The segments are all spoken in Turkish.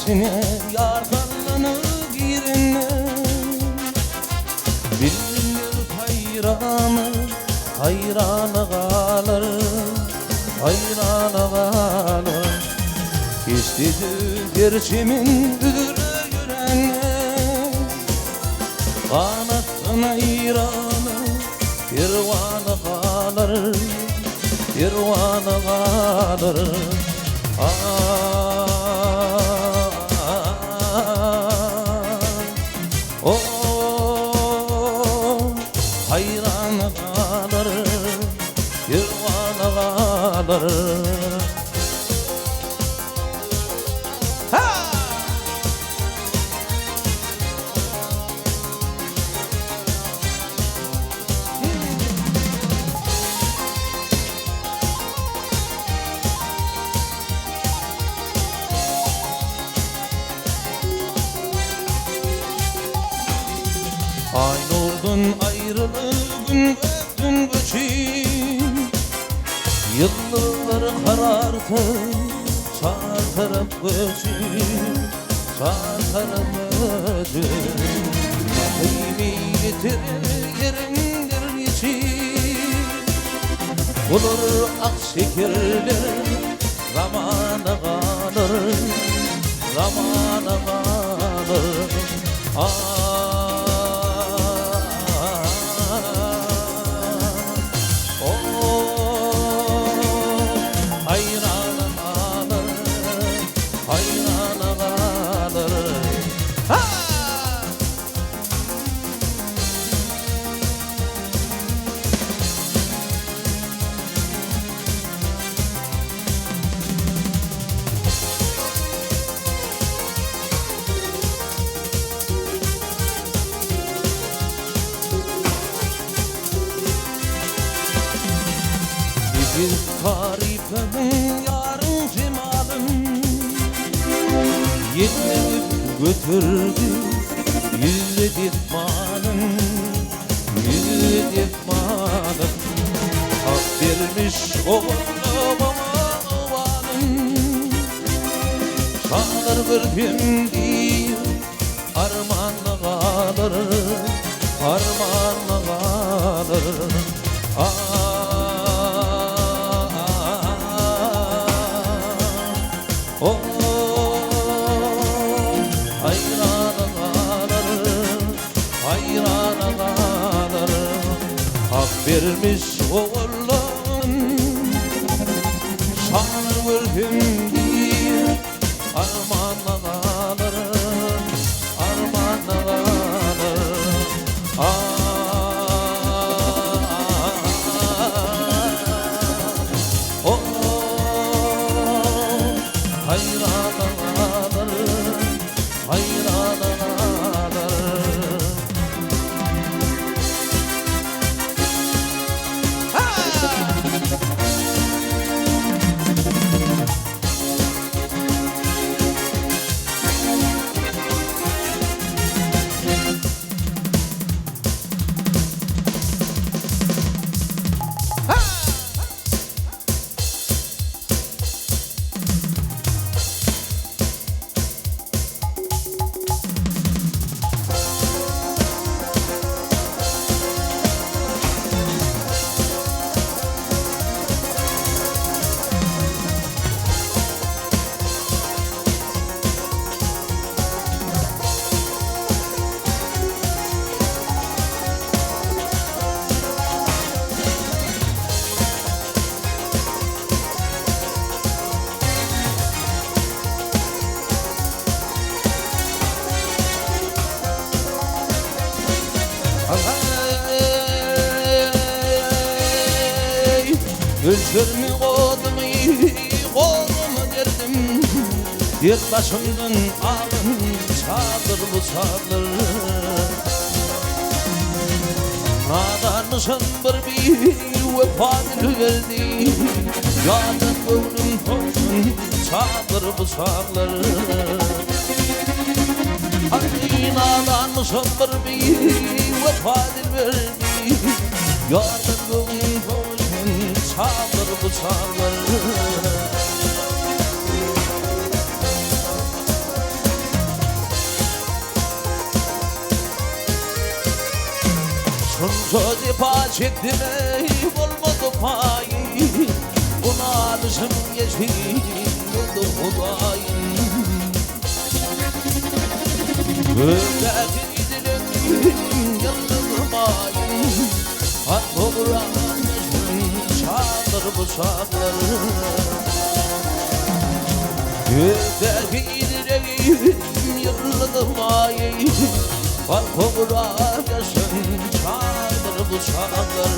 gecesine yardanlanıp girene Bilmiyor hayranı, hayranı kalır, hayranı kalır İştidir gerçemin üdürü yürene Kanattın hayranı, pirvanı kalır, pirvanı kalır hayran kalır, yırvan kalır. Aynı oldun ayrılığın öptün göçün Yılları karartı çartarım göçün Çartarım göçün Nahimi getirir yerindir için Bulur akşekirler zamanı kalır Zamanı kalır Bir tarifemin yarın cemalım Yetmeyip götürdü yüzü ditmanın Yüzü ditmanın Hak vermiş oğluma oğlanın Sanır bir gün değil armanla kalır Armanla kalır vermiş oğlan Sanır vurgun değil armanla kalır Armanla kalır hayrana kalır Hayrana kalır Ölçür mü kodumu derdim Yer başımdan alın çadır bu çadır Nadanmışın bir vefadır verdi Yarın ömrüm olsun çadır bu çadır Hani nadanmışın bir vefadır verdi Yarın ömrüm olsun çadır bu çadır söz ifa çektim ey olmadı payı. Buna alışım yeşil oldu Hudayım. Gökteki gidilerim yanılmayın. Hak toprağımızın çağlar bu çağlar. Gökteki gidilerim yanılmayın. Hak toprağımızın çağlar bu çağlar.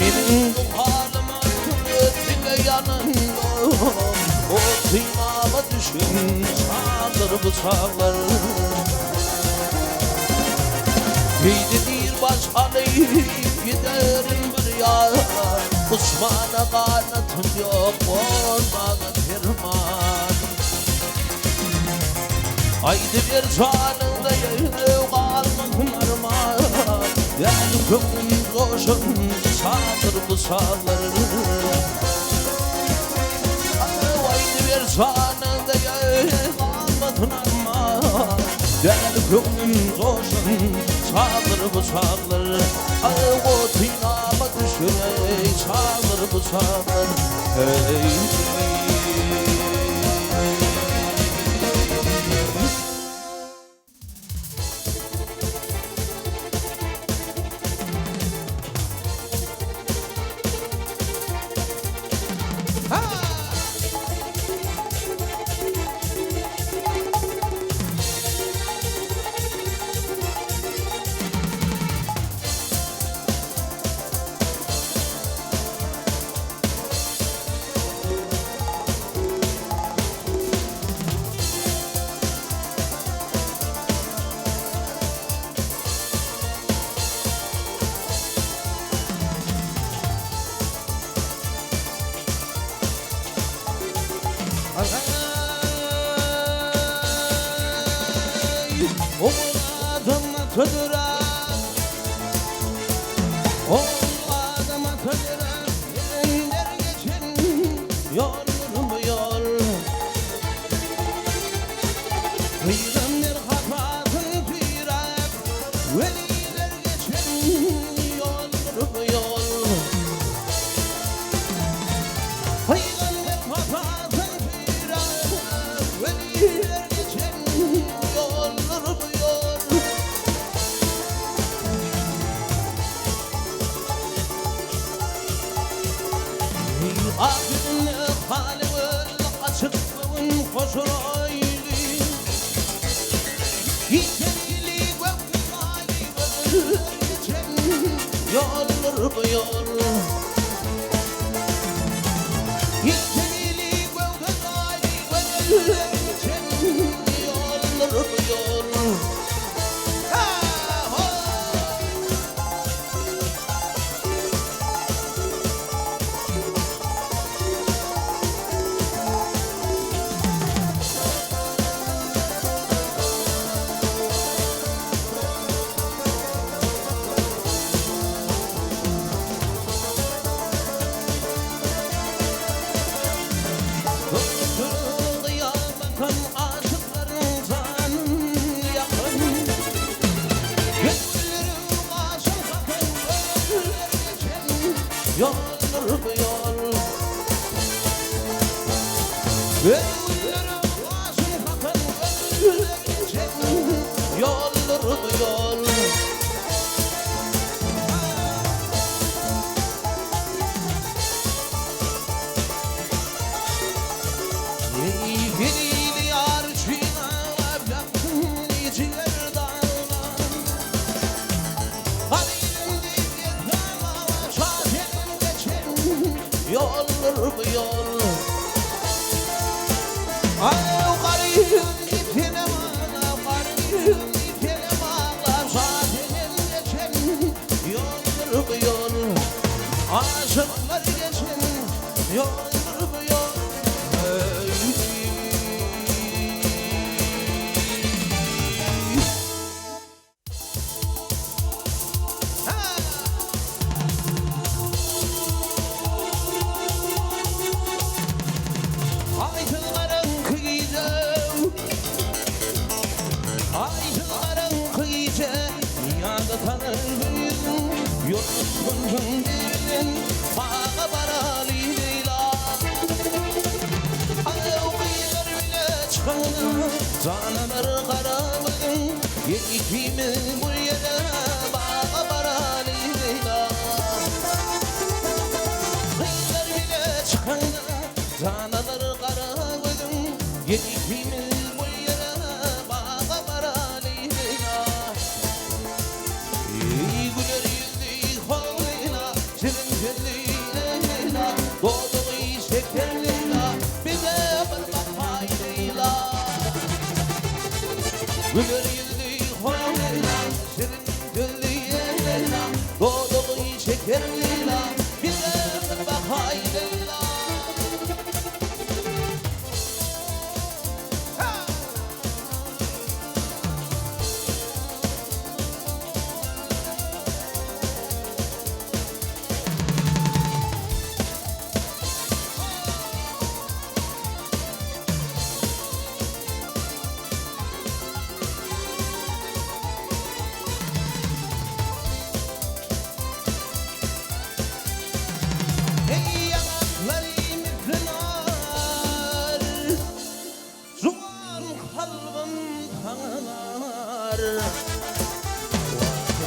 Benim bu halıma ötüle yanında o sinama düşün çağlar bu çağlar. Giydidir baş alayıp giderim bir yar. Osman'a kanatım yok ormana firman. Haydi bir canında yayını kalmasın armağan. Gel kökün koşun sağdır bu sağlar. Haydi bir canında yayını kalmasın armağan. Gel kökün koşun sağdır bu sağlar. O tinama düşün ey sağdır bu sağlar. Oğladıma tüdüre, oğladıma tüdüre, yerler geçen yolum yol. Kıyımdır hafatın firek, veliler geçen yolum yol. Kıyımdır hafatın firek, veliler geçen yolum yol. Akıllı halımın açıklığın koşuraylı. Gitmeli gökdüğaylı gözler geçen yollar bu yol. Gitmeli gökdüğaylı gözler geçen yollar bu yol. Yollar bu yol. Gönlüm başım kapan gönlüm geçen yollar bu yol. Biriyle yar çiğnalap yaktın ciğer dağlar. Kaderimde bir dağlar şaherim geçen yollar bu yol. Ay garibim dipine bağlar, garibim dipine bağlar. Şaherim geçen yollar bu yol. Aşıklar geçin yoldur bu yol. Aytılların kıyıcım, aytılların kıyıcı, dünyada tanırdın, yolun girdin, bağa baralı Leyla. Ay kıyılar bile çıkanı, zanaları karabın, yekimi bu yere, bağa baralı Leyla. Kıyılar bile çıkanı, zanaları karabın, yekimi bu yere, bağa baralı Leyla. İyi güler yüzlü Leyla, şirin gözlü Leyla, doğduğu şeker Leyla, bize bir bakma Leyla. Güler yüzlü Leyla, şirin gözlü Leyla, doğduğu şeker Leyla, bize bir bakma Leyla. Ey yanaklarım pınar, zuman kalbim kanar.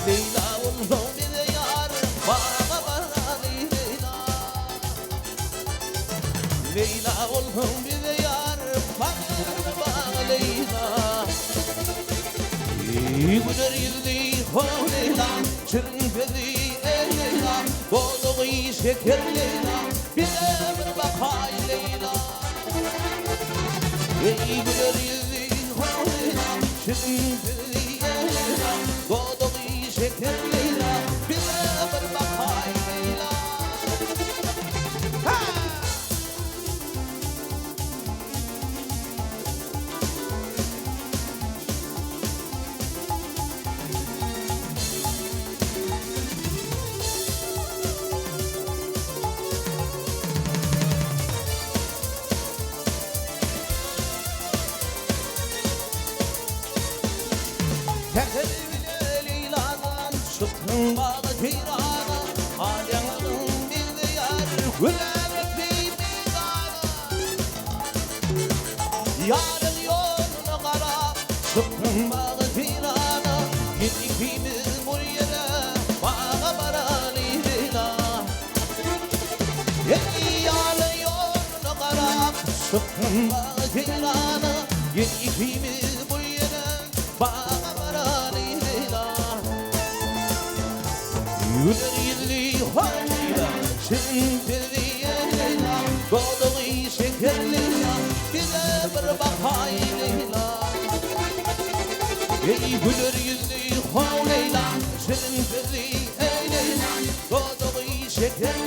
Leyla olsun bize yar, bağa baralı Leyla. Leyla olsun bize yar, bağa Leyla. İyi güler yüzlü Leyla, şirin gözlü Leyla, doğduğu şeker Leyla, bize bir bakay Leyla. Ey güler yüzlü Leyla, şirin gözlü Leyla, doğduğu şeker Leyla, bize bir bakay Leyla. Ha! Tekel bile Leyla'dan çıktın bağı teyrana, alyanın bir de yar, güler bir dağına. Yarın yoluna kara, çıktın bağı teyrana, gittiğimiz bu yere, bağa baralı Leyla. Ey yarın yoluna kara, çıktın bağı teyrana, gittiğimiz bu yere, bağa baralı Leyla. Güler yüzlü Leyla, şirin gözlü Leyla, doğduğu şeker Leyla, bize bir bakay Leyla. Ey güler yüzlü Leyla, şirin gözlü Leyla, doğduğu şeker